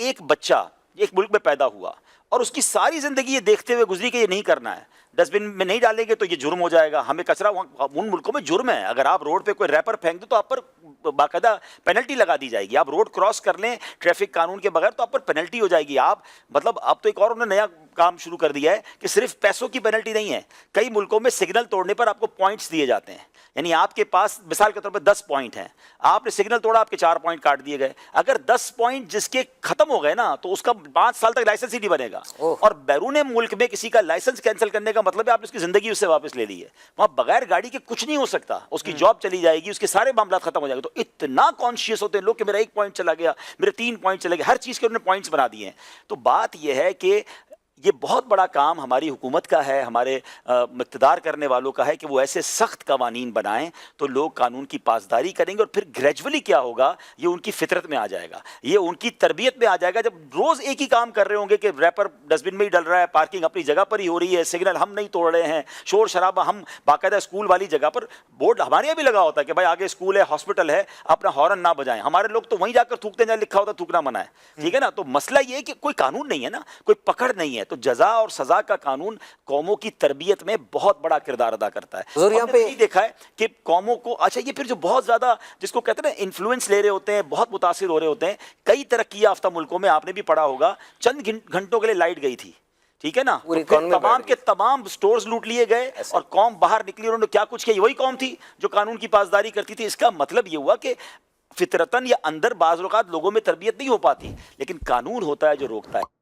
ایک بچہ ایک ملک میں پیدا ہوا اور اس کی ساری زندگی یہ دیکھتے ہوئے گزری کہ یہ نہیں کرنا ہے, ڈسٹ بن میں نہیں ڈالیں گے تو یہ جرم ہو جائے گا, ہمیں کچرا, ان ملکوں میں جرم ہے, اگر آپ روڈ پہ کوئی ریپر پھینک دو تو آپ پر باقاعدہ پینلٹی لگا دی جائے گی, آپ روڈ کراس کر لیں ٹریفک قانون کے بغیر تو آپ پر پینلٹی ہو جائے گی. آپ مطلب اب تو ایک اور انہوں نے نیا کام شروع کر دیا ہے کہ صرف پیسوں کی پینلٹی نہیں ہے, کئی ملکوں میں سگنل توڑنے پر آپ کو پوائنٹس دیے جاتے ہیں, یعنی آپ کے پاس مثال کے طور پر 10 پوائنٹ ہیں, آپ نے سگنل توڑا, آپ کے 4 پوائنٹ کاٹ دیے گئے. اگر 10 پوائنٹ جس کے ختم ہو گئے نا تو اس کا 5 سال تک لائسنس ہی نہیں بنے گا. اور بیرون ملک میں کسی کا لائسنس کینسل کرنے کا مطلب ہے آپ نے اس کی زندگی اس سے واپس لے لی ہے. وہاں بغیر گاڑی کے کچھ نہیں ہو سکتا, اس کی جاب چلی جائے گی, اس کے سارے معاملات ختم ہو جائیں گے. تو اتنا کانشیس ہوتے ہیں لوگ کہ میرا 1 پوائنٹ چلا گیا, میرے 3 پوائنٹ چلے گئے, ہر چیز کے انہوں نے پوائنٹس بنا دیے ہیں. تو بات یہ ہے کہ یہ بہت بڑا کام ہماری حکومت کا ہے, ہمارے اقتدار کرنے والوں کا ہے کہ وہ ایسے سخت قوانین بنائیں تو لوگ قانون کی پاسداری کریں گے, اور پھر گریجولی کیا ہوگا, یہ ان کی فطرت میں آ جائے گا, یہ ان کی تربیت میں آ جائے گا. جب روز ایک ہی کام کر رہے ہوں گے کہ ریپر ڈسٹ بن میں ہی ڈل رہا ہے, پارکنگ اپنی جگہ پر ہی ہو رہی ہے, سگنل ہم نہیں توڑ رہے ہیں, شور شرابہ, ہم باقاعدہ اسکول والی جگہ پر بورڈ ہمارے یہاں بھی لگا ہوتا ہے کہ بھائی آگے اسکول ہے, ہاسپٹل ہے, اپنا ہارن نہ بجائیں. ہمارے لوگ تو وہیں جا کر تھوکتے ہیں جہاں لکھا ہوتا ہے تھوکنا منع ہے, ٹھیک ہے نا. تو مسئلہ یہ ہے کہ کوئی قانون نہیں ہے نا, کوئی پکڑ نہیں ہے. تو جزا اور سزا کا قانون قوموں کی تربیت میں بہت بڑا کردار ادا کرتا ہے. حضور یہاں پہ دیکھا ہے کہ قوموں کو, اچھا یہ پھر جو بہت زیادہ جس کو کہتے ہیں نا انفلوئنس لے رہے ہوتے ہیں, بہت متاثر ہو رہے ہوتے ہیں, کئی ترقی یافتہ ملکوں میں آپ نے بھی پڑھا ہوگا چند گھنٹوں کے لیے لائٹ گئی تھی, ٹھیک ہے نا, تمام کے تمام سٹورز لوٹ لیے گئے اور قوم باہر نکلی, انہوں نے کیا کچھ کیا, وہی قوم تھی جو قانون کی پاسداری کرتی تھی. اس کا مطلب یہ ہوا کہ فطرتاً یا اندر بعض اوقات لوگوں میں تربیت نہیں ہو پاتی, لیکن قانون ہوتا ہے جو روکتا ہے.